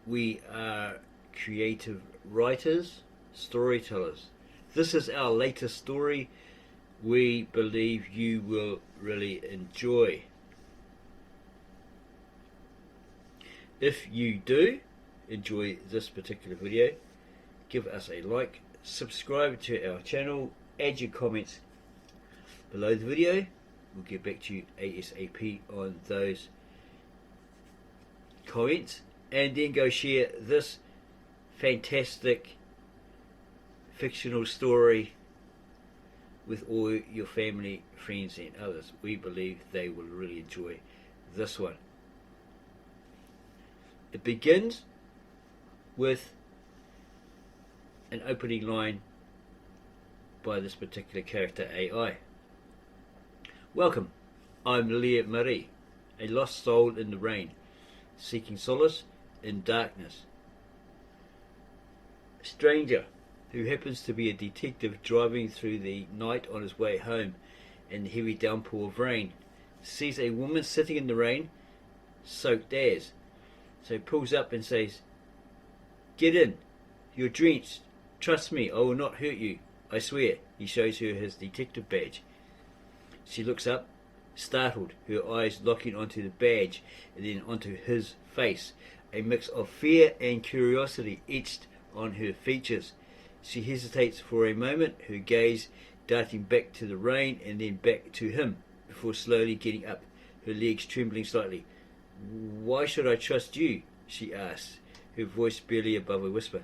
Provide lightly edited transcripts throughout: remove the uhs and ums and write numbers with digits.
We are creative writers, storytellers. This is our latest story. We believe you will really enjoy. If you do enjoy this particular video, give us a like, subscribe to our channel, add your comments below the video. We'll get back to you ASAP on those comments, and then go share this fantastic fictional story with all your family, friends and others. We believe they will really enjoy this one. It begins with an opening line by this particular character, AI. Welcome, I'm Lea-Marie, a lost soul in the rain, seeking solace in darkness. A stranger who happens to be a detective driving through the night on his way home in the heavy downpour of rain sees a woman sitting in the rain, soaked as. So he pulls up and says, "Get in, you're drenched. Trust me, I will not hurt you, I swear." He shows her his detective badge. She looks up, startled, her eyes locking onto the badge and then onto his face, a mix of fear and curiosity etched on her features. She hesitates for a moment, her gaze darting back to the rain and then back to him, before slowly getting up, her legs trembling slightly. "Why should I trust you?" she asks, her voice barely above a whisper,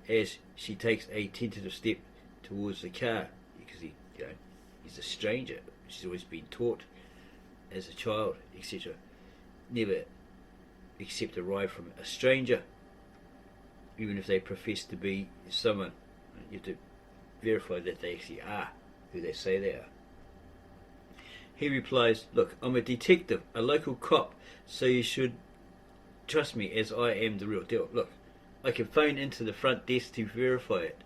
as she takes a tentative step towards the car, because he's a stranger. She's always been taught as a child, etc. Never accept a ride from a stranger, even if they profess to be someone. You have to verify that they actually are who they say they are. He replies, "Look, I'm a detective, a local cop, so you should trust me as I am the real deal. Look, I can phone into the front desk to verify it."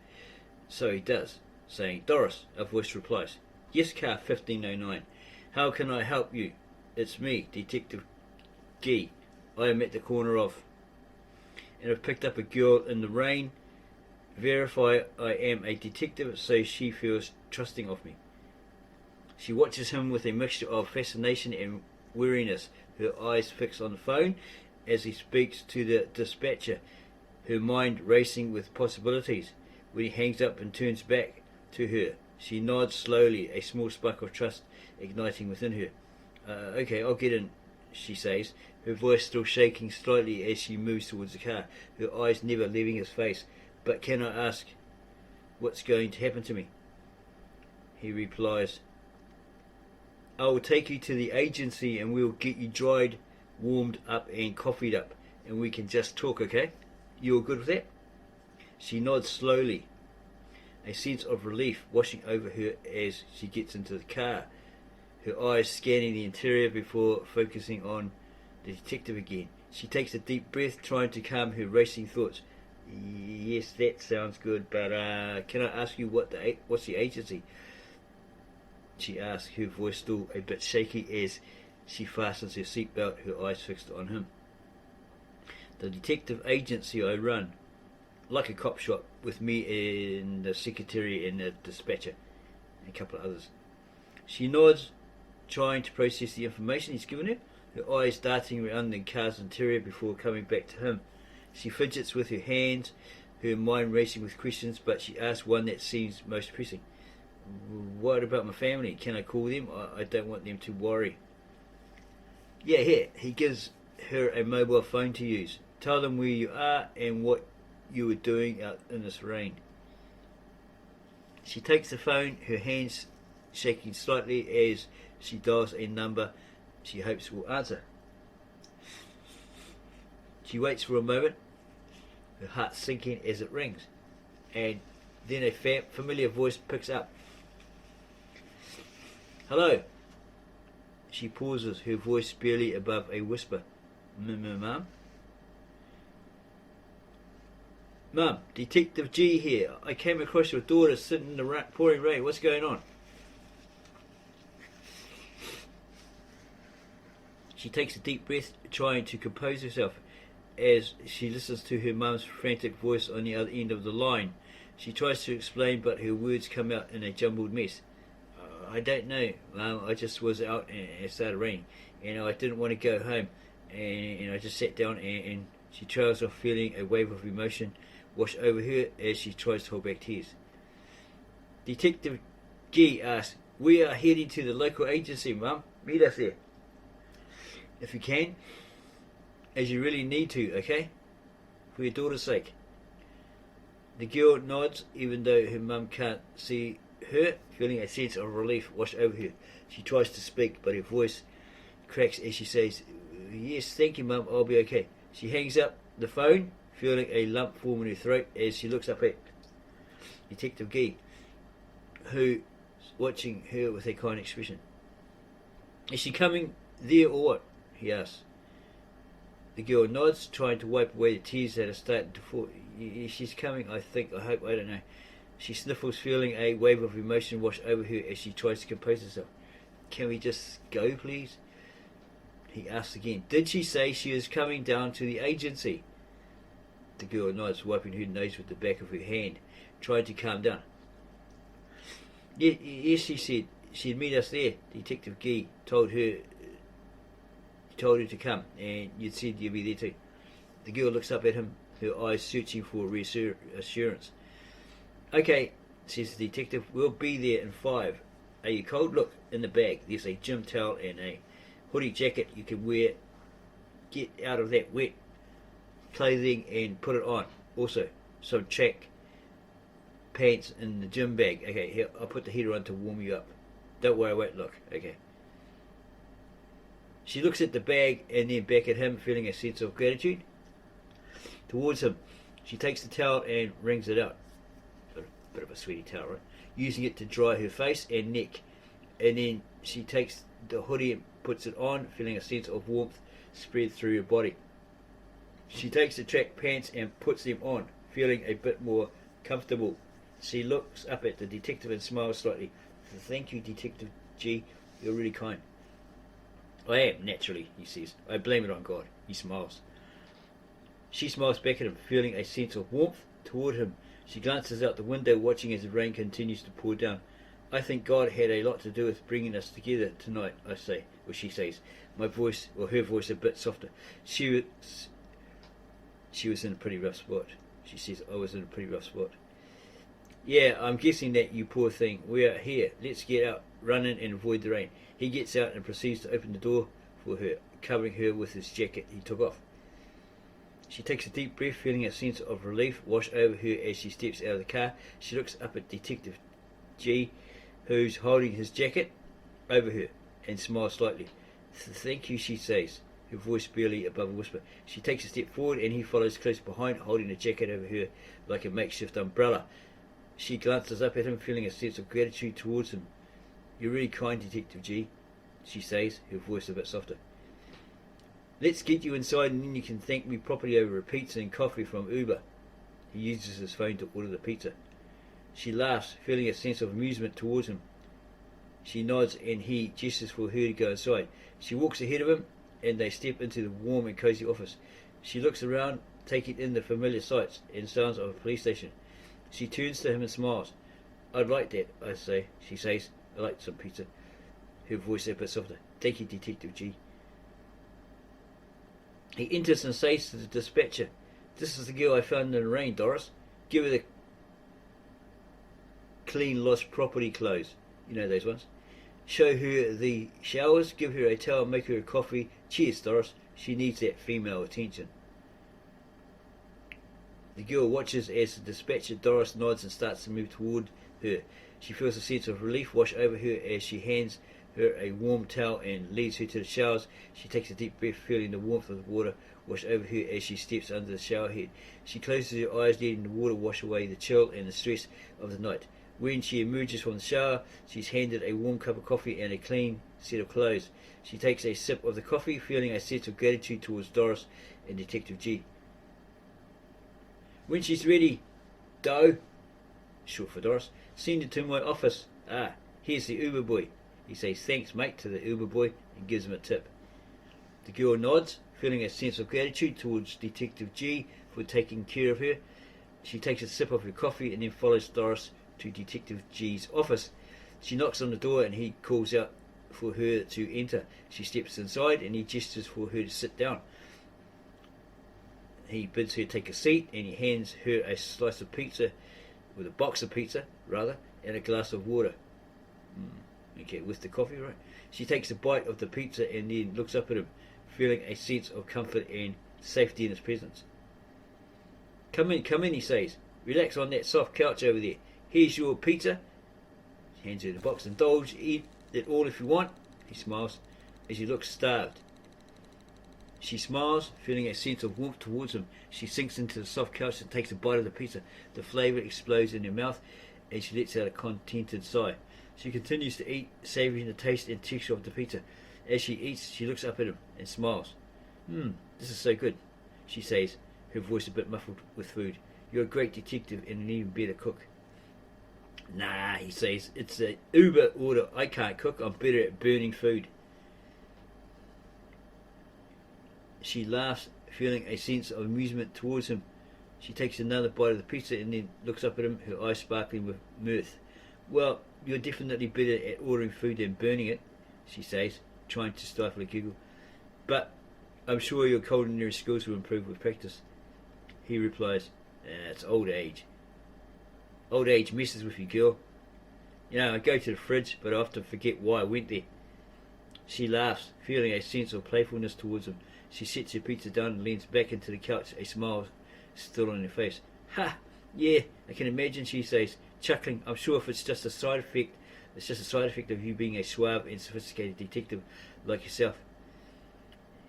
So he does, saying, "Doris," a voice replies. "Yes, car 1509. How can I help you?" "It's me, Detective Gee. I am at the corner of, and I've picked up a girl in the rain. Verify I am a detective so she feels trusting of me." She watches him with a mixture of fascination and weariness, her eyes fixed on the phone as he speaks to the dispatcher, her mind racing with possibilities. When he hangs up and turns back to her, she nods slowly, a small spark of trust igniting within her. Okay, I'll get in," she says, her voice still shaking slightly as she moves towards the car, her eyes never leaving his face. "But can I ask what's going to happen to me?" He replies, "I will take you to the agency and we'll get you dried, warmed up and coffeed up, and we can just talk, okay? You're good with that?" She nods slowly, a sense of relief washing over her as she gets into the car, her eyes scanning the interior before focusing on the detective again. She takes a deep breath, trying to calm her racing thoughts. "Yes, that sounds good, but can I ask you what's the agency?" she asks, her voice still a bit shaky as she fastens her seatbelt, her eyes fixed on him. "The detective agency I run, like a cop shop, with me and the secretary and the dispatcher, and a couple of others." She nods, trying to process the information he's given her, her eyes darting around the car's interior before coming back to him. She fidgets with her hands, her mind racing with questions, but she asks one that seems most pressing. "What about my family? Can I call them? I don't want them to worry." "Yeah, here." He gives her a mobile phone to use. "Tell them where you are and what you were doing out in this rain." She takes the phone, her hands shaking slightly as she dials a number she hopes will answer. She waits for a moment, her heart sinking as it rings, and then a familiar voice picks up. "Hello." She pauses, her voice barely above a whisper. "Mum?" "Mum, Detective G here. I came across your daughter sitting in the pouring rain. What's going on?" She takes a deep breath, trying to compose herself. as she listens to her mum's frantic voice on the other end of the line. She tries to explain, but her words come out in a jumbled mess. I don't know, Mum. I just was out and it started raining, and I didn't want to go home, and I just sat down, and she trails off, feeling a wave of emotion wash over her as she tries to hold back tears. Detective G asks, "We are heading to the local agency, Mum. Meet us there, if you can, as you really need to, okay? For your daughter's sake." The girl nods, even though her mum can't see her, feeling a sense of relief wash over her. She tries to speak, but her voice cracks as she says, "Yes, thank you, Mum, I'll be okay." She hangs up the phone, feeling a lump form in her throat as she looks up at Detective Gee, who's watching her with a kind expression. "Is she coming there or what?" he asks. The girl nods, trying to wipe away the tears that are starting to fall. "She's coming, I think, I hope, I don't know." She sniffles, feeling a wave of emotion wash over her as she tries to compose herself. "Can we just go, please?" he asks again. "Did she say she is coming down to the agency?" The girl nods, wiping her nose with the back of her hand, trying to calm down. Yes, she said she'd meet us there. Detective Gee told her to come, and you'd said you'd be there too. The girl looks up at him, her eyes searching for reassurance. "Okay," says the detective, "we'll be there in 5. Are you cold? Look, in the bag there's a gym towel and a hoodie jacket you can wear. Get out of that wet clothing and put it on. Also, some track pants in the gym bag. Okay, here, I'll put the heater on to warm you up. Don't worry, I won't look. Okay." She looks at the bag and then back at him, feeling a sense of gratitude towards him. She takes the towel and wrings it out. A bit of a sweaty towel, right? Using it to dry her face and neck. And then she takes the hoodie and puts it on, feeling a sense of warmth spread through her body. She takes the track pants and puts them on, feeling a bit more comfortable. She looks up at the detective and smiles slightly. "Thank you, Detective G. You're really kind." "I am, naturally," he says. "I blame it on God." He smiles. She smiles back at him, feeling a sense of warmth toward him. She glances out the window, watching as the rain continues to pour down. "I think God had a lot to do with bringing us together tonight," I say, or she says, her voice a bit softer. She was in a pretty rough spot. She says, "I was in a pretty rough spot." "Yeah, I'm guessing that, you poor thing. We are here. Let's get out, running, and avoid the rain." He gets out and proceeds to open the door for her, covering her with his jacket he took off. She takes a deep breath, feeling a sense of relief wash over her as she steps out of the car. She looks up at Detective G, who's holding his jacket over her, and smiles slightly. "Thank you," she says, her voice barely above a whisper. She takes a step forward and he follows close behind, holding the jacket over her like a makeshift umbrella. She glances up at him, feeling a sense of gratitude towards him. "You're really kind, Detective G," she says, her voice a bit softer. "Let's get you inside and then you can thank me properly over a pizza and coffee from Uber." He uses his phone to order the pizza. She laughs, feeling a sense of amusement towards him. She nods and he gestures for her to go inside. She walks ahead of him and they step into the warm and cosy office. She looks around, taking in the familiar sights and sounds of a police station. She turns to him and smiles. "I'd like that," I say. She says, "I'd like some pizza." Her voice a bit softer. "Thank you, Detective G." He enters and says to the dispatcher, "This is the girl I found in the rain, Doris. Give her the clean lost property clothes. You know those ones. Show her the showers, give her a towel, make her a coffee. Cheers, Doris. She needs that female attention." The girl watches as the dispatcher Doris nods and starts to move toward her. She feels a sense of relief wash over her as she hands her a warm towel and leads her to the showers. She takes a deep breath, feeling the warmth of the water wash over her as she steps under the shower head. She closes her eyes, letting the water wash away the chill and the stress of the night. When she emerges from the shower, she's handed a warm cup of coffee and a clean set of clothes. She takes a sip of the coffee, feeling a sense of gratitude towards Doris and Detective G. When she's ready, Doe, short for Doris, send it to my office. Ah, here's the Uber boy. He says thanks, mate, to the Uber boy and gives him a tip. The girl nods, feeling a sense of gratitude towards Detective G for taking care of her. She takes a sip of her coffee and then follows Doris to Detective G's office. She knocks on the door and he calls out for her to enter. She steps inside and he gestures for her to sit down. He bids her take a seat and he hands her a slice of pizza, with a box of pizza rather, and a glass of water. Okay, with the coffee, right? She takes a bite of the pizza and then looks up at him, feeling a sense of comfort and safety in his presence. Come in, he says. Relax on that soft couch over there. Here's your pizza. He hands her the box. Indulge, eat it all if you want. He smiles as he looks starved. She smiles, feeling a sense of warmth towards him. She sinks into the soft couch and takes a bite of the pizza. The flavour explodes in her mouth and she lets out a contented sigh. She continues to eat, savouring the taste and texture of the pizza. As she eats, she looks up at him and smiles. This is so good, she says, her voice a bit muffled with food. You're a great detective and an even better cook. Nah, he says, it's an Uber order. I can't cook, I'm better at burning food. She laughs, feeling a sense of amusement towards him. She takes another bite of the pizza and then looks up at him, her eyes sparkling with mirth. Well, you're definitely better at ordering food than burning it, she says, trying to stifle a giggle. But I'm sure your culinary skills will improve with practice. He replies, it's old age. Old age messes with you, girl. You know, I go to the fridge, but I often forget why I went there. She laughs, feeling a sense of playfulness towards him. She sets her pizza down and leans back into the couch, a smile still on her face. Ha! Yeah, I can imagine, she says, chuckling. I'm sure if it's just a side effect, of you being a suave and sophisticated detective like yourself.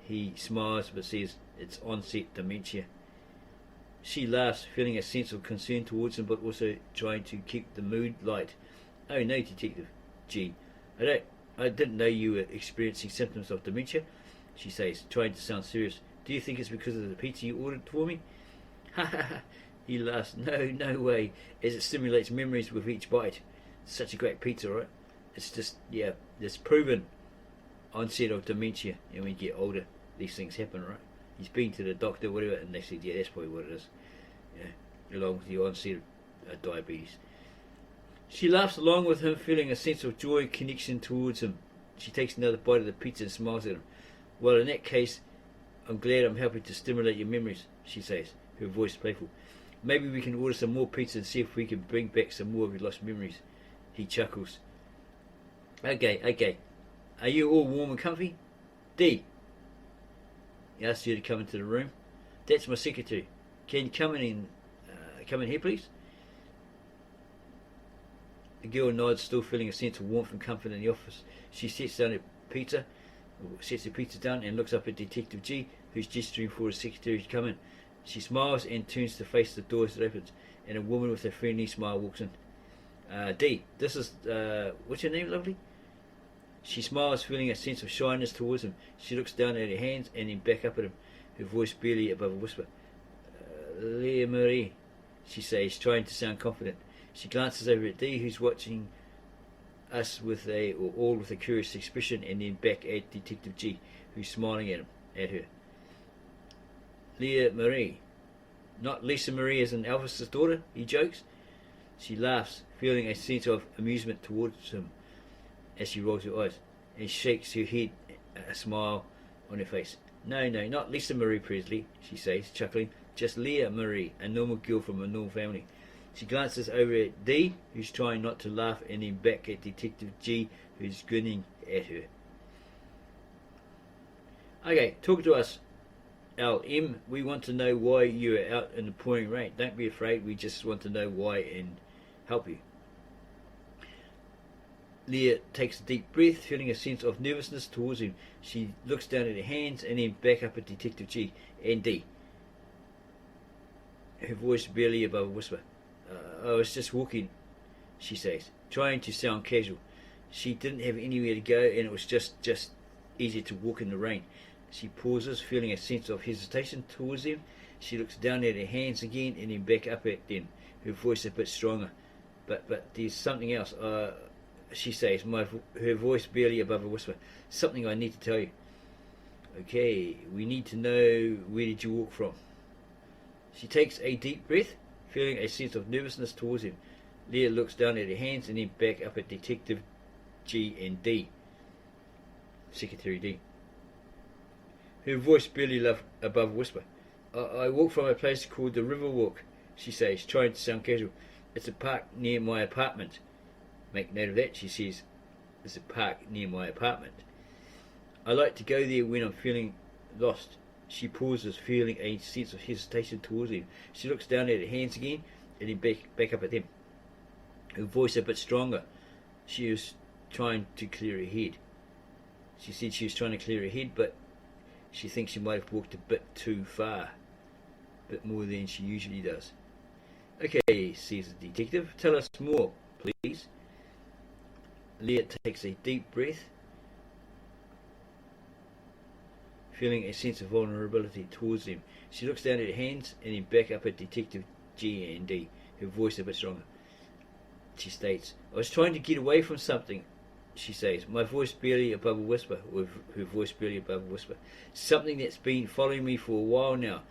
He smiles but says it's onset dementia. She laughs, feeling a sense of concern towards him but also trying to keep the mood light. Oh no, Detective G, I didn't know you were experiencing symptoms of dementia, she says, trying to sound serious. Do you think it's because of the pizza you ordered for me? Ha ha ha, he laughs. No way, as it stimulates memories with each bite. It's such a great pizza, right? It's just, yeah, it's proven onset of dementia, and when you get older, these things happen, right? He's been to the doctor, whatever, and they said, yeah, that's probably what it is. Yeah, along with the onset of diabetes. She laughs along with him, feeling a sense of joy connection towards him. She takes another bite of the pizza and smiles at him. Well, in that case, I'm glad I'm helping to stimulate your memories, she says, her voice playful. Maybe we can order some more pizza and see if we can bring back some more of your lost memories. He chuckles. Okay. Are you all warm and comfy? D. He asks you to come into the room. That's my secretary. Can you come in here, please? The girl nods, still feeling a sense of warmth and comfort in the office. She sets her pizza down and looks up at Detective G, who's gesturing for his secretary to come in. She smiles and turns to face the door as it opens, and a woman with a friendly smile walks in. D, this is, what's your name, lovely? She smiles, feeling a sense of shyness towards him. She looks down at her hands and then back up at him, her voice barely above a whisper. Lea-Marie, she says, trying to sound confident. She glances over at D, who's watching us with a curious expression, and then back at Detective G, who's smiling at her. Lea-Marie, not Lisa Marie as in Elvis's daughter, he jokes. She laughs, feeling a sense of amusement towards him as she rolls her eyes and shakes her head, a smile on her face. No, not Lisa Marie Presley, she says, chuckling. Just Lea-Marie, a normal girl from a normal family. She glances over at D, who's trying not to laugh, and then back at Detective G, who's grinning at her. Okay, talk to us, LM. We want to know why you are out in the pouring rain. Don't be afraid, we just want to know why and help you. Leah takes a deep breath, feeling a sense of nervousness towards him. She looks down at her hands and then back up at Detective G and D, her voice barely above a whisper. I was just walking, she says, trying to sound casual. She didn't have anywhere to go and it was just easier to walk in the rain. She pauses, feeling a sense of hesitation towards them. She looks down at her hands again and then back up at them, her voice a bit stronger. But there's something else, she says, her voice barely above a whisper. Something I need to tell you. Okay, we need to know, where did you walk from? She takes a deep breath, feeling a sense of nervousness towards him. Leah looks down at her hands and then back up at Detective G and D. Secretary D. Her voice barely above a whisper. I walk from a place called the Riverwalk, she says, trying to sound casual. It's a park near my apartment. Make note of that, she says. It's a park near my apartment. I like to go there when I'm feeling lost. She pauses, feeling a sense of hesitation towards him. She looks down at her hands again and then back up at them. Her voice a bit stronger. She was trying to clear her head. She said she was trying to clear her head, but she thinks she might have walked a bit too far. A bit more than she usually does. Okay, says the detective. Tell us more, please. Leah takes a deep breath, feeling a sense of vulnerability towards them. She looks down at her hands and then back up at Detective G and D, her voice a bit stronger. She states, I was trying to get away from something, she says, my voice barely above a whisper, with her voice barely above a whisper. Something that's been following me for a while now.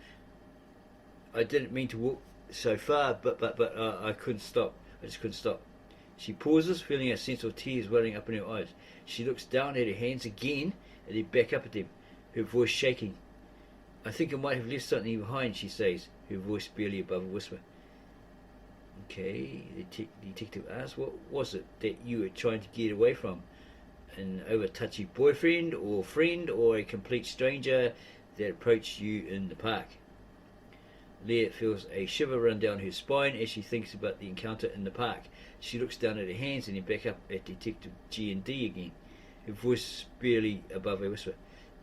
I didn't mean to walk so far, but I couldn't stop. I just couldn't stop. She pauses, feeling a sense of tears welling up in her eyes. She looks down at her hands again and then back up at them, her voice shaking. I think I might have left something behind, she says, her voice barely above a whisper. Okay, the detective asks, what was it that you were trying to get away from? An over-touchy boyfriend or friend or a complete stranger that approached you in the park? Leah feels a shiver run down her spine as she thinks about the encounter in the park. She looks down at her hands and then back up at Detective G and D again, her voice barely above a whisper.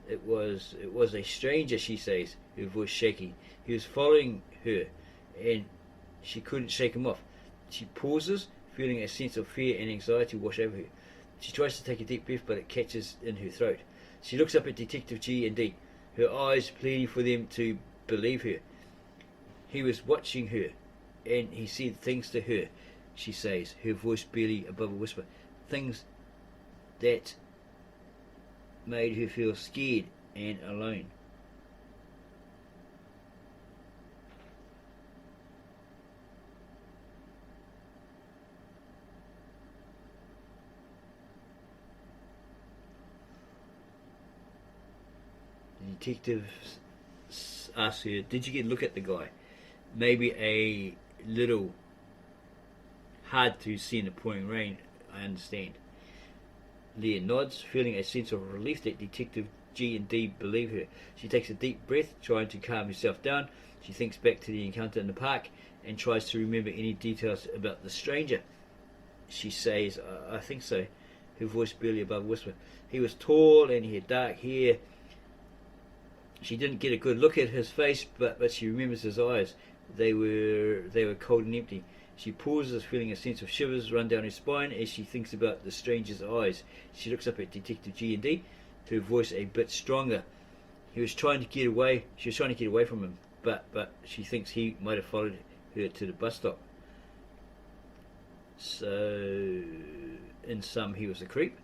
It was a stranger, she says, her voice shaking. He was following her, and she couldn't shake him off. She pauses, feeling a sense of fear and anxiety wash over her. She tries to take a deep breath, but it catches in her throat. She looks up at Detective G and D, her eyes pleading for them to believe her. He was watching her, and he said things to her, she says, her voice barely above a whisper. Things that made her feel scared and alone. The detective asks her, did you get a look at the guy? Maybe a little hard to see in the pouring rain, I understand. Leah nods, feeling a sense of relief that Detective G and D believe her. She takes a deep breath, trying to calm herself down. She thinks back to the encounter in the park and tries to remember any details about the stranger. She says, I think so, her voice barely above a whisper. He was tall and he had dark hair. She didn't get a good look at his face, but she remembers his eyes. They were cold and empty. She pauses, feeling a sense of shivers run down her spine as she thinks about the stranger's eyes. She looks up at Detective G and D, her voice a bit stronger. She was trying to get away from him, but she thinks he might have followed her to the bus stop. So, in sum, he was a creep.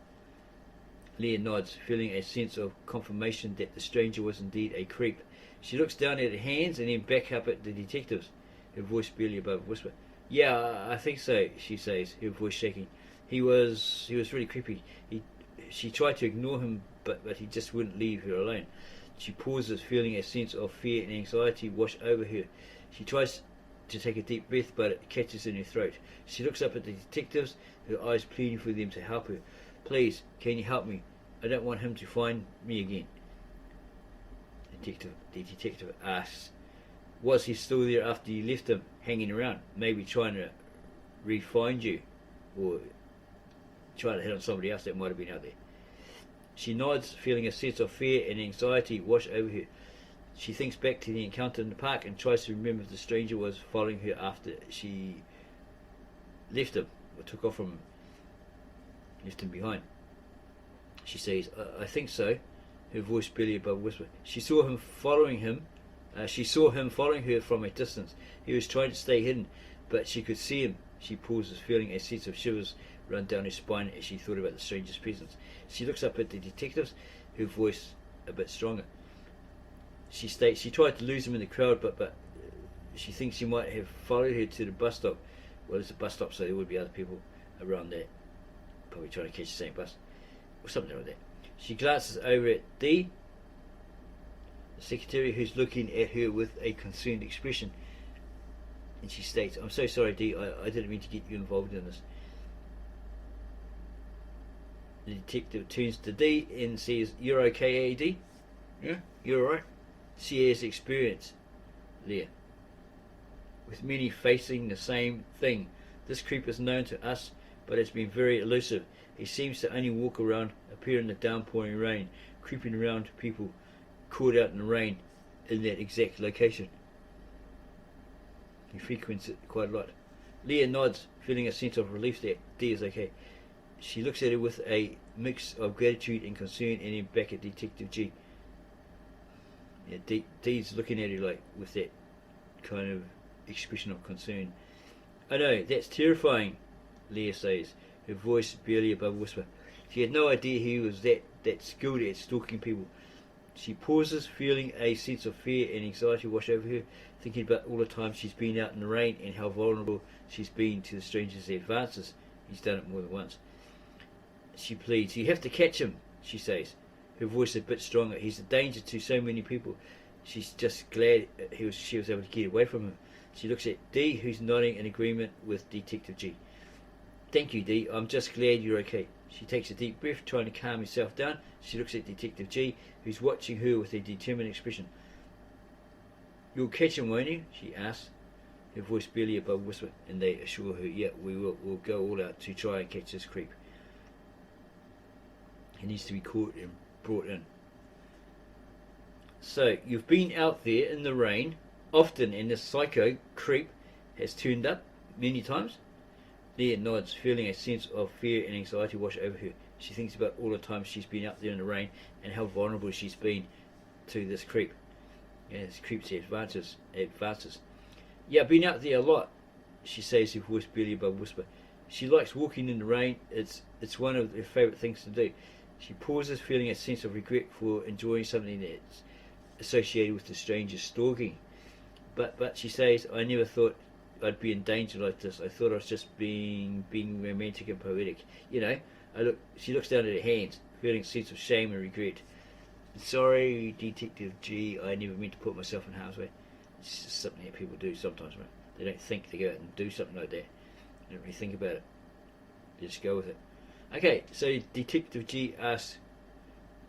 Leah nods, feeling a sense of confirmation that the stranger was indeed a creep. She looks down at her hands and then back up at the detectives, her voice barely above a whisper. Yeah, I think so, she says, her voice shaking. He was really creepy. She tried to ignore him, but he just wouldn't leave her alone. She pauses, feeling a sense of fear and anxiety wash over her. She tries to take a deep breath, but it catches in her throat. She looks up at the detectives, her eyes pleading for them to help her. Please, can you help me? I don't want him to find me again. The detective asks, was he still there after you left him, hanging around, maybe trying to re-find you, or trying to hit on somebody else that might have been out there? She nods, feeling a sense of fear and anxiety wash over her. She thinks back to the encounter in the park and tries to remember if the stranger was following her after she left him, or took off from him, left him behind. She says, I think so, her voice barely above a whisper. She saw him following her from a distance. He was trying to stay hidden, but she could see him. She pauses, feeling a sense of shivers run down her spine as she thought about the stranger's presence. She looks up at the detectives, her voice a bit stronger. She states she tried to lose him in the crowd, but she thinks he might have followed her to the bus stop. Well, it's a bus stop, so there would be other people around there, probably trying to catch the same bus, or something like that. She glances over at D, the secretary, who's looking at her with a concerned expression, and she states, "I'm so sorry, D, I didn't mean to get you involved in this." The detective turns to D and says, "You're okay, D? Yeah, you're alright?" She has experience, Leah, with many facing the same thing. This creep is known to us, but has been very elusive. He seems to only walk around, appear in the downpouring rain, creeping around people caught out in the rain in that exact location. He frequents it quite a lot. Leah nods, feeling a sense of relief that D is okay. She looks at her with a mix of gratitude and concern, and then back at Detective G. Yeah, D's looking at her like with that kind of expression of concern. "I know, that's terrifying," Leah says, her voice barely above a whisper. She had no idea he was that skilled at stalking people. She pauses, feeling a sense of fear and anxiety wash over her, thinking about all the times she's been out in the rain and how vulnerable she's been to the stranger's advances. He's done it more than once. She pleads, "You have to catch him," she says, her voice a bit stronger. "He's a danger to so many people." She's just glad she was able to get away from him. She looks at D, who's nodding in agreement with Detective G. "Thank you, D. I'm just glad you're okay." She takes a deep breath, trying to calm herself down. She looks at Detective G, who's watching her with a determined expression. "You'll catch him, won't you?" she asks, her voice barely above a whisper, and they assure her, "Yeah, we will. We'll go all out to try and catch this creep. He needs to be caught and brought in." "So, you've been out there in the rain often, and this psycho creep has turned up many times?" Leah nods, feeling a sense of fear and anxiety wash over her. She thinks about all the times she's been out there in the rain and how vulnerable she's been to this creep. Yeah, this creep's advances. "Yeah, I've been out there a lot," she says, her voice barely above a whisper. She likes walking in the rain. It's one of her favourite things to do. She pauses, feeling a sense of regret for enjoying something that's associated with the stranger's stalking. But she says, "I never thought I'd be in danger like this. I thought I was just being romantic and poetic. You know." She looks down at her hands, feeling a sense of shame and regret. "Sorry, Detective G, I never meant to put myself in harm's way." It's just something that people do sometimes, right? They don't think to go out and do something like that. They don't really think about it. They just go with it. Okay, so Detective G asks,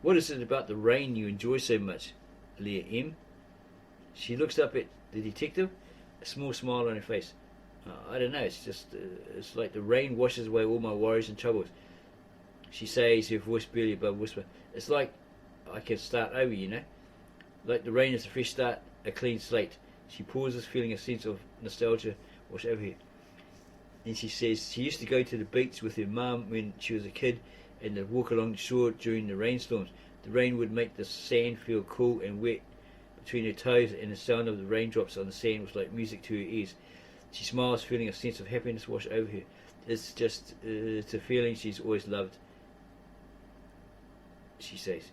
"What is it about the rain you enjoy so much, Leah M?" She looks up at the detective, a small smile on her face. "I don't know, it's just, it's like the rain washes away all my worries and troubles," she says, her voice barely above a whisper. "It's like I can start over, you know? Like the rain is a fresh start, a clean slate." She pauses, feeling a sense of nostalgia wash over her. And she says she used to go to the beach with her mum when she was a kid, and they'd walk along the shore during the rainstorms. The rain would make the sand feel cool and wet between her toes, and the sound of the raindrops on the sand was like music to her ears. She smiles, feeling a sense of happiness wash over her. It's a feeling she's always loved," she says.